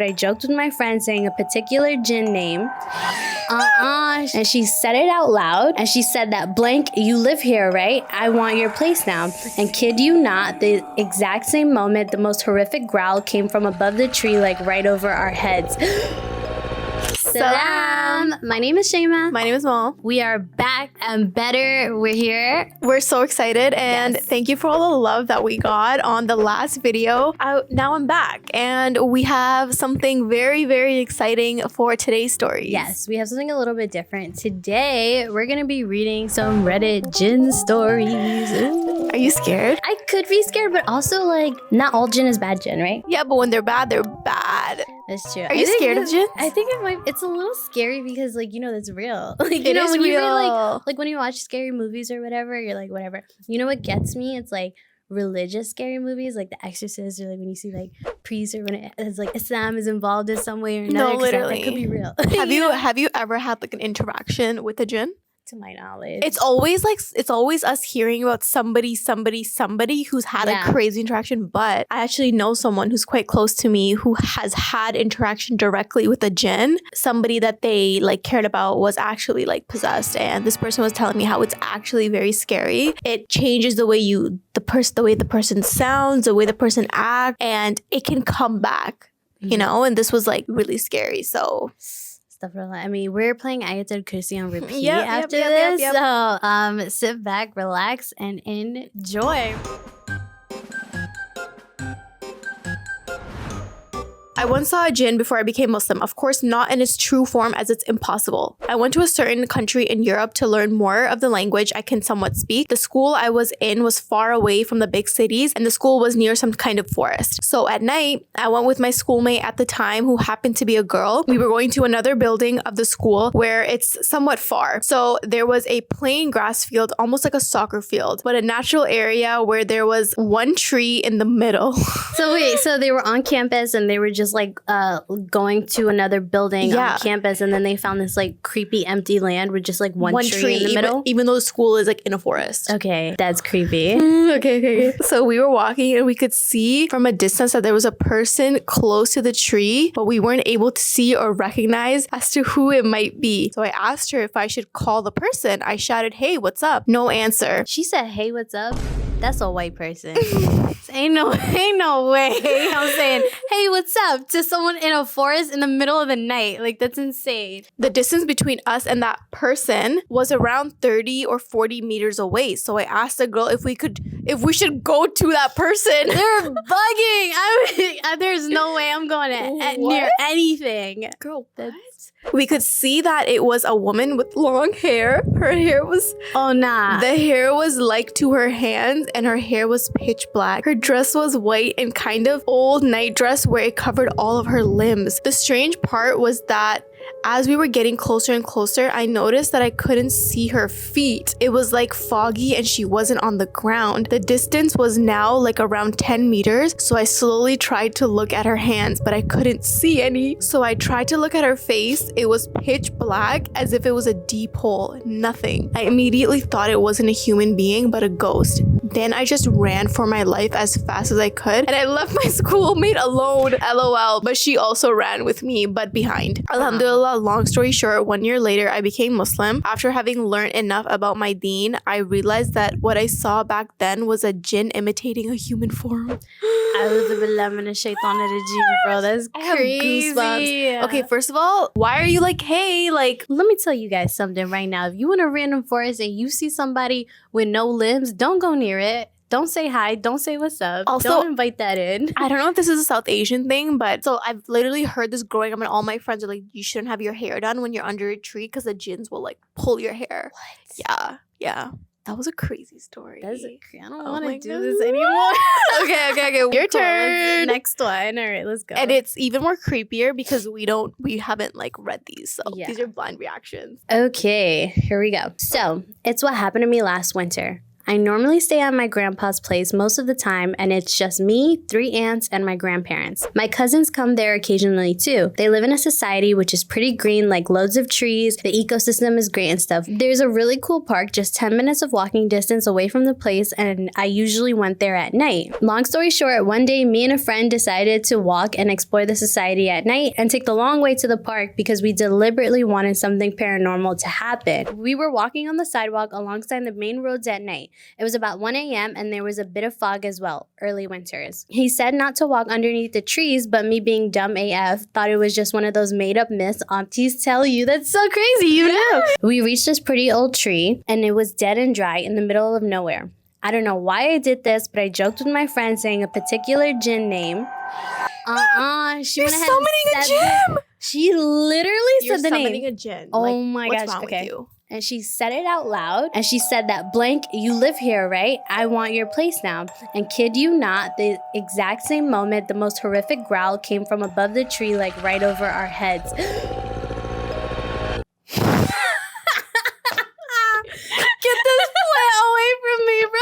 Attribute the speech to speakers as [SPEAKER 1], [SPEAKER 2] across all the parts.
[SPEAKER 1] I joked with my friend saying a particular Jinn name. And she said it out loud. And she said that, blank, you live here, right? I want your place now. And kid you not, the exact same moment, the most horrific growl came from above the tree, like right over our heads. Salam. My name is Shayma.
[SPEAKER 2] My name is Aml.
[SPEAKER 1] We are back and better. We're here.
[SPEAKER 2] We're so excited, and
[SPEAKER 1] Yes.
[SPEAKER 2] Thank you for all the love that we got on the last video. Now I'm back, and we have something very, very exciting for today's story.
[SPEAKER 1] Yes, we have something a little bit different. Today, we're going to be reading some Reddit Jinn stories. Ooh.
[SPEAKER 2] Are you scared?
[SPEAKER 1] I could be scared, but also, like, not all Jinn is bad Jinn, right?
[SPEAKER 2] Yeah, but when they're bad, they're bad.
[SPEAKER 1] That's true.
[SPEAKER 2] Are you scared of Jinns?
[SPEAKER 1] I think it's a little scary because, like, you know, that's real. Like, you
[SPEAKER 2] It
[SPEAKER 1] know,
[SPEAKER 2] is
[SPEAKER 1] when you read,
[SPEAKER 2] real.
[SPEAKER 1] like when you watch scary movies or whatever, you're like, whatever. You know what gets me? It's like religious scary movies, like The Exorcist, or like when you see like priests, or when it's like Islam is involved in some way or another.
[SPEAKER 2] No,
[SPEAKER 1] 'cause that
[SPEAKER 2] literally.
[SPEAKER 1] could be real.
[SPEAKER 2] Have you ever had like an interaction with a Jinn?
[SPEAKER 1] To my knowledge,
[SPEAKER 2] It's always us hearing about somebody who's had
[SPEAKER 1] Yeah.
[SPEAKER 2] a crazy interaction. But I actually know someone who's quite close to me who has had interaction directly with a Jinn. Somebody that they like cared about was actually like possessed, and this person was telling me how it's actually very scary. It changes the way the person sounds, the way the person acts, and it can come back. You know, and this was like really scary. So.
[SPEAKER 1] I mean, we're playing Ayatul Kursi on repeat
[SPEAKER 2] Yep,
[SPEAKER 1] after
[SPEAKER 2] yep.
[SPEAKER 1] this. So, sit back, relax, and enjoy.
[SPEAKER 2] I once saw a Jinn before I became Muslim. Of course, not in its true form, as it's impossible. I went to a certain country in Europe to learn more of the language I can somewhat speak. The school I was in was far away from the big cities, and the school was near some kind of forest. So at night, I went with my schoolmate at the time, who happened to be a girl. We were going to another building of the school where it's somewhat far. So there was a plain grass field, almost like a soccer field, but a natural area where there was one tree in the middle.
[SPEAKER 1] So wait, so they were on campus and they were just like going to another building on campus, and then they found this like creepy empty land with just like one tree in the middle.
[SPEAKER 2] Even though the school is like in a forest.
[SPEAKER 1] Okay, that's creepy.
[SPEAKER 2] Okay. So we were walking and we could see from a distance that there was a person close to the tree, but we weren't able to see or recognize as to who it might be. So I asked her if I should call the person. I shouted, "Hey, what's up?" No answer.
[SPEAKER 1] She said, "Hey, what's up?" That's a white person. ain't no way. I'm saying, "Hey, what's up?" to someone in a forest in the middle of the night. Like, that's insane.
[SPEAKER 2] The distance between us and that person was around 30 or 40 meters away. So I asked the girl if we should go to that person.
[SPEAKER 1] They're bugging. There's no way I'm going near anything.
[SPEAKER 2] Girl, what? We could see that it was a woman with long hair. Her hair was...
[SPEAKER 1] Oh, nah.
[SPEAKER 2] The hair was like to her hands, and her hair was pitch black. Her dress was white and kind of old night dress where it covered all of her limbs. The strange part was that as we were getting closer and closer, I noticed that I couldn't see her feet. It was like foggy and she wasn't on the ground. The distance was now like around 10 meters, so I slowly tried to look at her hands, but I couldn't see any. So I tried to look at her face. It was pitch black, as if it was a deep hole. Nothing. I immediately thought it wasn't a human being, but a ghost. Then I just ran for my life as fast as I could, and I left my schoolmate alone. LOL. But she also ran with me, but behind. Alhamdulillah, long story short, 1 year later, I became Muslim. After having learned enough about my deen, I realized that what I saw back then was a Jinn imitating a human form.
[SPEAKER 1] Bro, that's crazy.
[SPEAKER 2] Goosebumps. Okay, first of all, why are you like, hey, like...
[SPEAKER 1] Let me tell you guys something right now. If you in a random forest and you see somebody with no limbs, don't go near it. Don't say hi. Don't say what's up.
[SPEAKER 2] Also,
[SPEAKER 1] don't invite that in.
[SPEAKER 2] I don't know if this is a South Asian thing, but so I've literally heard this growing up, and all my friends are like, you shouldn't have your hair done when you're under a tree because the jinns will like pull your hair.
[SPEAKER 1] What?
[SPEAKER 2] Yeah. That was a crazy story.
[SPEAKER 1] I don't want
[SPEAKER 2] my
[SPEAKER 1] to do
[SPEAKER 2] God.
[SPEAKER 1] this anymore.
[SPEAKER 2] Okay. Your turn.
[SPEAKER 1] Next one. All right, let's go.
[SPEAKER 2] And it's even more creepier because we haven't like read these. So these are blind reactions.
[SPEAKER 1] Okay, here we go. So, it's what happened to me last winter. I normally stay at my grandpa's place most of the time, and it's just me, 3 aunts, and my grandparents. My cousins come there occasionally too. They live in a society which is pretty green, like loads of trees. The ecosystem is great and stuff. There's a really cool park just 10 minutes of walking distance away from the place, and I usually went there at night. Long story short, one day me and a friend decided to walk and explore the society at night and take the long way to the park because we deliberately wanted something paranormal to happen. We were walking on the sidewalk alongside the main roads at night. It was about 1 a.m. and there was a bit of fog as well, early winters. He said not to walk underneath the trees, but me being dumb AF thought it was just one of those made-up myths aunties tell you. That's so crazy, you know? We reached this pretty old tree and it was dead and dry in the middle of nowhere. I don't know why I did this, but I joked with my friend saying a particular Jinn name. She
[SPEAKER 2] You're
[SPEAKER 1] went ahead
[SPEAKER 2] summoning
[SPEAKER 1] and
[SPEAKER 2] a
[SPEAKER 1] said
[SPEAKER 2] Jinn!
[SPEAKER 1] She literally
[SPEAKER 2] You're
[SPEAKER 1] said the name.
[SPEAKER 2] summoning a Jinn.
[SPEAKER 1] Oh my
[SPEAKER 2] what's
[SPEAKER 1] gosh,
[SPEAKER 2] wrong
[SPEAKER 1] okay.
[SPEAKER 2] with you?
[SPEAKER 1] And she said it out loud. And she said that, blank, you live here, right? I want your place now. And kid you not, the exact same moment, the most horrific growl came from above the tree, like right over our heads.
[SPEAKER 2] Get this plant away from me, bro.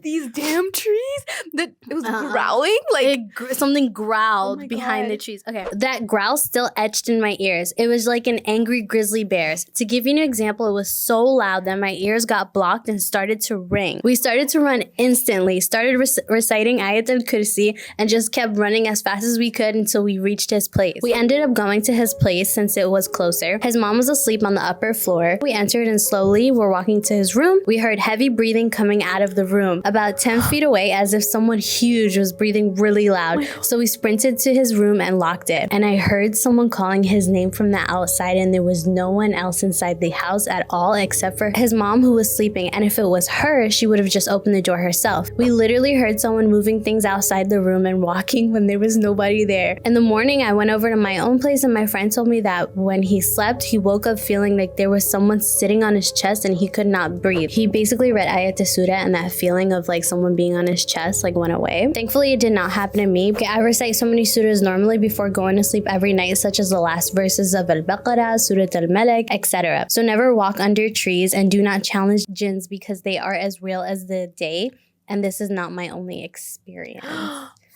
[SPEAKER 2] These damn trees. That it was growling. Like
[SPEAKER 1] something growled
[SPEAKER 2] my
[SPEAKER 1] behind the
[SPEAKER 2] God.
[SPEAKER 1] trees. Okay, that growl still etched in my ears. It was like an angry grizzly bear. To give you an example, it was so loud that my ears got blocked and started to ring. We started to run instantly. Started reciting Ayat al-Kursi and just kept running as fast as we could until we reached his place. We ended up going to his place since it was closer. His mom was asleep on the upper floor. We entered and slowly were walking to his room. We heard heavy breathing coming out of the room, about 10 feet away, as if someone huge was breathing really loud. So we sprinted to his room and locked it. And I heard someone calling his name from the outside, and there was no one else inside the house at all except for his mom, who was sleeping. And if it was her, she would have just opened the door herself. We literally heard someone moving things outside the room and walking when there was nobody there. In the morning, I went over to my own place, and my friend told me that when he slept, he woke up feeling like there was someone sitting on his chest and he could not breathe. He basically read Ayat Surah, and that feeling of like someone being on his chest like went away. Thankfully, it did not happen to me. I recite so many surahs normally before going to sleep every night, such as the last verses of Al-Baqarah, Surah Al-Malak, etc. So never walk under trees and do not challenge jinns because they are as real as the day. And this is not my only experience.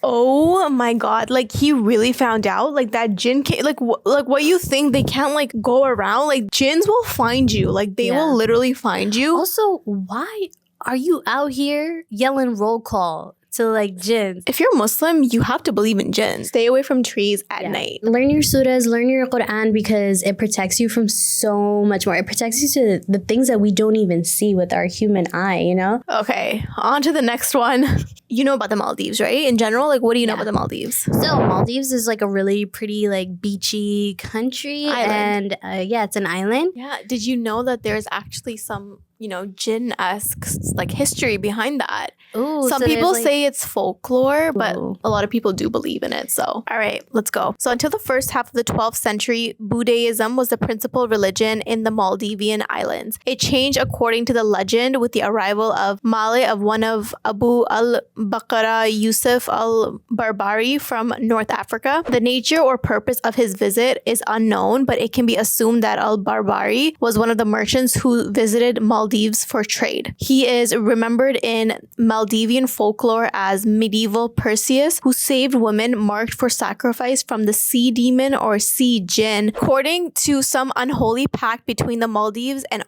[SPEAKER 2] oh my God, like he really found out, like that Jinn can't, like what you think, they can't like go around, like jinns will find you, like they will literally find you.
[SPEAKER 1] Also, why are you out here yelling roll call to like jinns?
[SPEAKER 2] If you're Muslim, you have to believe in jinns. Stay away from trees at night.
[SPEAKER 1] Learn your surahs, learn your Quran, because it protects you from so much more. It protects you to the things that we don't even see with our human eye, you know?
[SPEAKER 2] Okay, on to the next one. You know about the Maldives, right? In general, like what do you know about the Maldives?
[SPEAKER 1] So Maldives is like a really pretty like beachy country.
[SPEAKER 2] Island.
[SPEAKER 1] And it's an island.
[SPEAKER 2] Yeah, did you know that there's actually some, you know, Jinn-esque like history behind that?
[SPEAKER 1] Ooh,
[SPEAKER 2] some
[SPEAKER 1] so
[SPEAKER 2] people
[SPEAKER 1] like,
[SPEAKER 2] say it's folklore, but
[SPEAKER 1] Ooh.
[SPEAKER 2] a lot of people do believe in it. So, all right, let's go. So until the first half of the 12th century, Buddhism was the principal religion in the Maldivian islands. It changed according to the legend with the arrival of Male of one of Abu al-Baqarah Yusuf al-Barbari from North Africa. The nature or purpose of his visit is unknown, but it can be assumed that al-Barbari was one of the merchants who visited Maldives for trade. He is remembered in Maldivian folklore as medieval Perseus, who saved women marked for sacrifice from the sea demon or sea jinn. According to some unholy pact between the Maldives and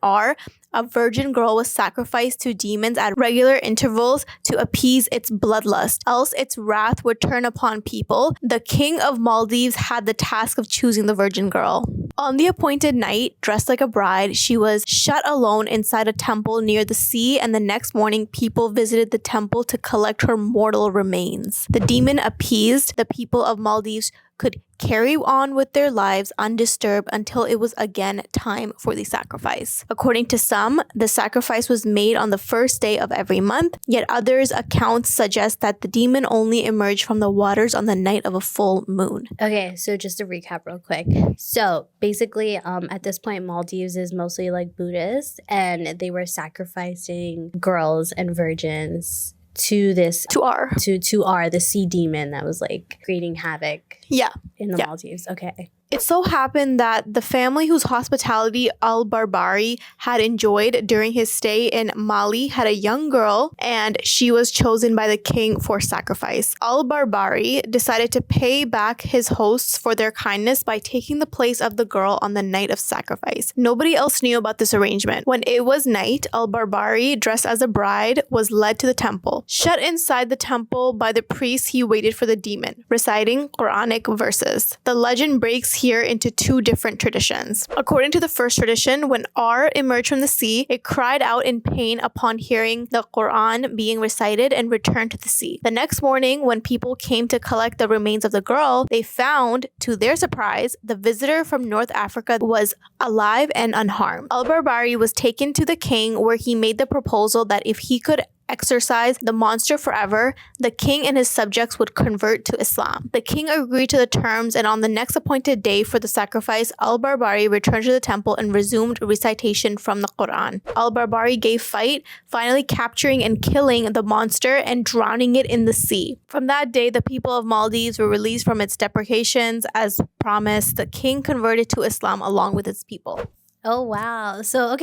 [SPEAKER 2] a virgin girl was sacrificed to demons at regular intervals to appease its bloodlust, else its wrath would turn upon people. The king of Maldives had the task of choosing the virgin girl. On the appointed night, dressed like a bride, she was shut alone inside a temple near the sea, and the next morning people visited the temple to collect her mortal remains. The demon appeased, the people of Maldives could carry on with their lives undisturbed until it was again time for the sacrifice. According to some, the sacrifice was made on the first day of every month, yet others' accounts suggest that the demon only emerged from the waters on the night of a full moon.
[SPEAKER 1] Okay, so just to recap real quick. So basically, at this point, Maldives is mostly like Buddhist, and they were sacrificing girls and virgins to this
[SPEAKER 2] To R,
[SPEAKER 1] the sea demon that was like creating havoc.
[SPEAKER 2] Yeah.
[SPEAKER 1] In the
[SPEAKER 2] Yeah.
[SPEAKER 1] Maldives. Okay.
[SPEAKER 2] It so happened that the family whose hospitality al-Barbari had enjoyed during his stay in Mali had a young girl, and she was chosen by the king for sacrifice. Al-Barbari decided to pay back his hosts for their kindness by taking the place of the girl on the night of sacrifice. Nobody else knew about this arrangement. When it was night, al-Barbari, dressed as a bride, was led to the temple. Shut inside the temple by the priest, he waited for the demon, reciting Quranic verses. The legend breaks here into two different traditions. According to the first tradition, when R emerged from the sea, it cried out in pain upon hearing the Quran being recited and returned to the sea. The next morning, when people came to collect the remains of the girl, they found, to their surprise, the visitor from North Africa was alive and unharmed. Al-Barbari was taken to the king, where he made the proposal that if he could exorcise the monster forever, the king and his subjects would convert to Islam. The king agreed to the terms, and on the next appointed day for the sacrifice, al-Barbari returned to the temple and resumed recitation from the Quran. Al-Barbari gave fight, finally capturing and killing the monster and drowning it in the sea. From that day, the people of Maldives were released from its deprecations. As promised, the king converted to Islam along with its people.
[SPEAKER 1] Oh wow. So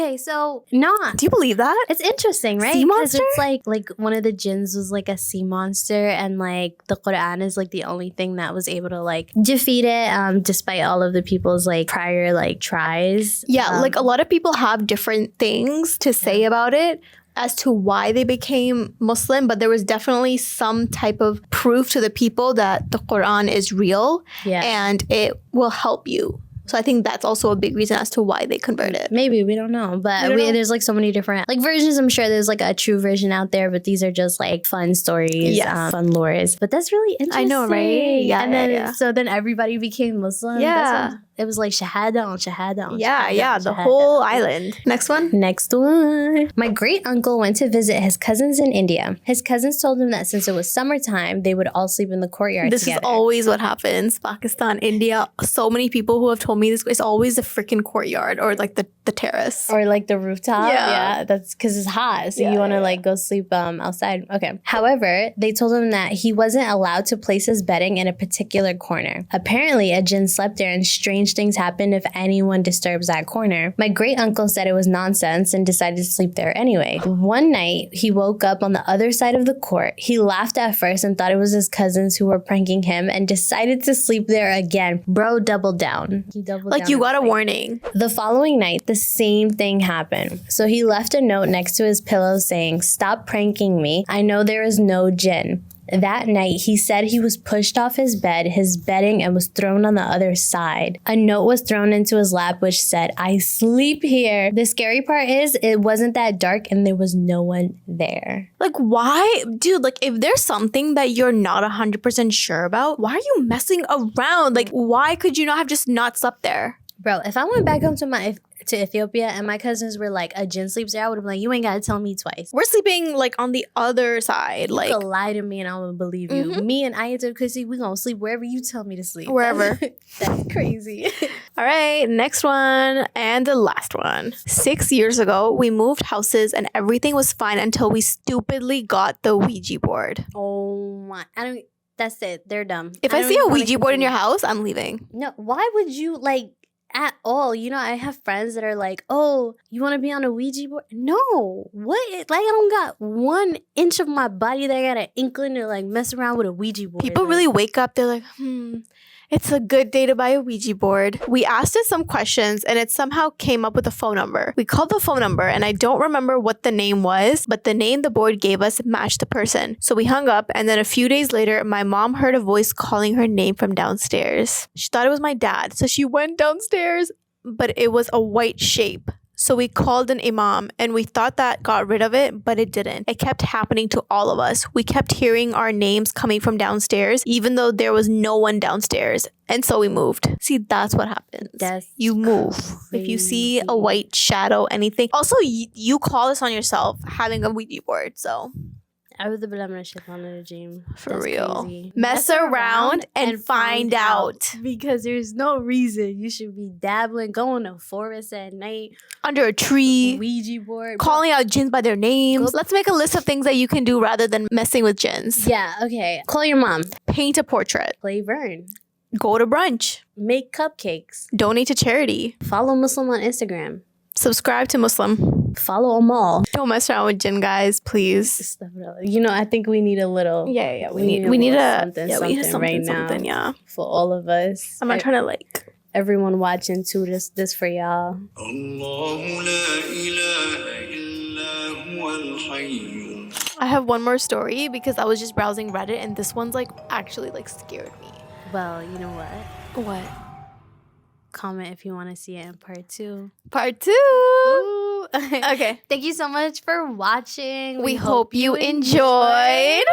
[SPEAKER 1] nah.
[SPEAKER 2] Do you believe that?
[SPEAKER 1] It's interesting, right?
[SPEAKER 2] Sea monster?
[SPEAKER 1] It's like one of the jinns was like a sea monster, and like the Quran is like the only thing that was able to like defeat it, despite all of the people's like prior like tries.
[SPEAKER 2] Yeah, like a lot of people have different things to say about it as to why they became Muslim, but there was definitely some type of proof to the people that the Quran is real, and it will help you. So I think that's also a big reason as to why they converted.
[SPEAKER 1] Maybe, we don't know. But there's like so many different like versions. I'm sure there's like a true version out there, but these are just like fun stories, fun lores. But that's really interesting.
[SPEAKER 2] I know, right? Yeah.
[SPEAKER 1] And then so then everybody became Muslim.
[SPEAKER 2] Yeah.
[SPEAKER 1] It was like shahada on shahada on
[SPEAKER 2] the whole island. Next one.
[SPEAKER 1] My great uncle went to visit his cousins in India. His cousins told him that since it was summertime, they would all sleep in the courtyard
[SPEAKER 2] This
[SPEAKER 1] together.
[SPEAKER 2] is always what happens. Pakistan, India, so many people who have told me this. It's always the freaking courtyard or like the terrace.
[SPEAKER 1] Or like the rooftop.
[SPEAKER 2] Yeah.
[SPEAKER 1] That's because it's hot. So you want to like go sleep outside. Okay. However, they told him that he wasn't allowed to place his bedding in a particular corner. Apparently, a jinn slept there and strange things happened if anyone disturbs that corner. My great uncle said it was nonsense and decided to sleep there anyway. One night, he woke up on the other side of the court. He laughed at first and thought it was his cousins who were pranking him and decided to sleep there again. Bro doubled down. He doubled down.
[SPEAKER 2] Like you got a warning.
[SPEAKER 1] The following night, the same thing happened. So he left a note next to his pillow saying, "Stop pranking me. I know there is no jinn." That night, he said he was pushed off his bed, his bedding, and was thrown on the other side. A note was thrown into his lap which said, "I sleep here." The scary part is it wasn't that dark and there was no one there.
[SPEAKER 2] Like, why? Dude, like, if there's something that you're not 100% sure about, why are you messing around? Like, why could you not have just not slept there?
[SPEAKER 1] Bro, if I went back home to Ethiopia and my cousins were like, a jinn sleeps there, I would have been like, you ain't gotta tell me twice.
[SPEAKER 2] We're sleeping like on the other side.
[SPEAKER 1] You
[SPEAKER 2] like
[SPEAKER 1] could lie to me and I would believe you. Me and Ayatul Kusi, we gonna sleep wherever you tell me to sleep.
[SPEAKER 2] Wherever.
[SPEAKER 1] That's crazy.
[SPEAKER 2] All right, next one and the last one. 6 years ago, we moved houses and everything was fine until we stupidly got the Ouija board.
[SPEAKER 1] Oh my, that's it. They're dumb.
[SPEAKER 2] If I see a Ouija board in your house, I'm leaving.
[SPEAKER 1] No, why would you like at all? You know, I have friends that are like, "Oh, you want to be on a Ouija board?" No, what? Like, I don't got 1 inch of my body that I got an inkling to like mess around with a Ouija board.
[SPEAKER 2] People really wake up, they're like, it's a good day to buy a Ouija board. We asked it some questions and it somehow came up with a phone number. We called the phone number and I don't remember what the name was, but the name the board gave us matched the person. So we hung up, and then a few days later, my mom heard a voice calling her name from downstairs. She thought it was my dad. So she went downstairs, but it was a white shape. So we called an imam and we thought that got rid of it, but it didn't. It kept happening to all of us. We kept hearing our names coming from downstairs, even though there was no one downstairs. And so we moved. See, that's what happens. You move. If you see a white shadow, anything. Also, you call this on yourself, having a Ouija board, so...
[SPEAKER 1] For
[SPEAKER 2] That's real. Crazy. Mess around and find out.
[SPEAKER 1] Because there's no reason you should be dabbling, going to forest at night.
[SPEAKER 2] Under a tree.
[SPEAKER 1] Ouija board.
[SPEAKER 2] Calling out jinns by their names. Let's make a list of things that you can do rather than messing with jinns.
[SPEAKER 1] Yeah, okay. Call your mom.
[SPEAKER 2] Paint a portrait.
[SPEAKER 1] Play Vern.
[SPEAKER 2] Go to brunch.
[SPEAKER 1] Make cupcakes.
[SPEAKER 2] Donate to charity.
[SPEAKER 1] Follow Muslim on Instagram.
[SPEAKER 2] Subscribe to Muslim.
[SPEAKER 1] Follow Aml.
[SPEAKER 2] Don't mess around with Jinn, guys, please.
[SPEAKER 1] You know, I think we need a little.
[SPEAKER 2] Yeah. We need
[SPEAKER 1] something right
[SPEAKER 2] something,
[SPEAKER 1] now.
[SPEAKER 2] yeah.
[SPEAKER 1] For all of us.
[SPEAKER 2] I'm not trying to like.
[SPEAKER 1] Everyone watching too. This for y'all.
[SPEAKER 2] I have one more story because I was just browsing Reddit and this one's like actually like scared me.
[SPEAKER 1] Well, you know what?
[SPEAKER 2] What?
[SPEAKER 1] Comment if you want to see it in part 2.
[SPEAKER 2] Part 2.
[SPEAKER 1] Ooh.
[SPEAKER 2] Okay.
[SPEAKER 1] Thank you so much for watching.
[SPEAKER 2] We hope you enjoyed.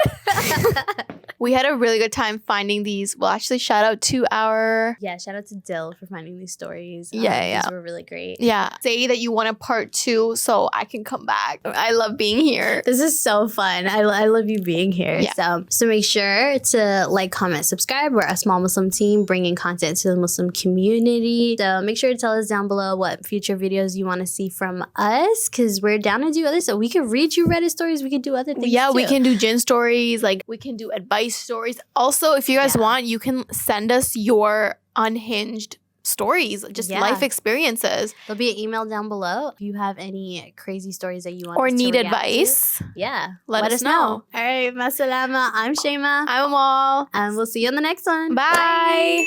[SPEAKER 2] We had a really good time finding these. Well, actually, shout out to our...
[SPEAKER 1] Yeah, shout out to Dill for finding these stories.
[SPEAKER 2] Yeah.
[SPEAKER 1] These were really great.
[SPEAKER 2] Yeah. Say that you want a part 2 so I can come back. I love being here.
[SPEAKER 1] This is so fun. I love you being here.
[SPEAKER 2] Yeah.
[SPEAKER 1] So make sure to like, comment, subscribe. We're a small Muslim team bringing content to the Muslim community. So make sure to tell us down below what future videos you want to see from us because we're down to do other stuff. We can read you Reddit stories. We can do other things
[SPEAKER 2] Yeah,
[SPEAKER 1] too.
[SPEAKER 2] we can do Jinn stories. Like, we can do advice stories. Also, if you guys want, you can send us your unhinged stories, just life experiences.
[SPEAKER 1] There'll be an email down below. If you have any crazy stories that you want
[SPEAKER 2] or
[SPEAKER 1] us to
[SPEAKER 2] need
[SPEAKER 1] react
[SPEAKER 2] advice,
[SPEAKER 1] to,
[SPEAKER 2] let us know.
[SPEAKER 1] All right, masalama. I'm Shayma.
[SPEAKER 2] I'm Aml.
[SPEAKER 1] And we'll see you on the next one.
[SPEAKER 2] Bye.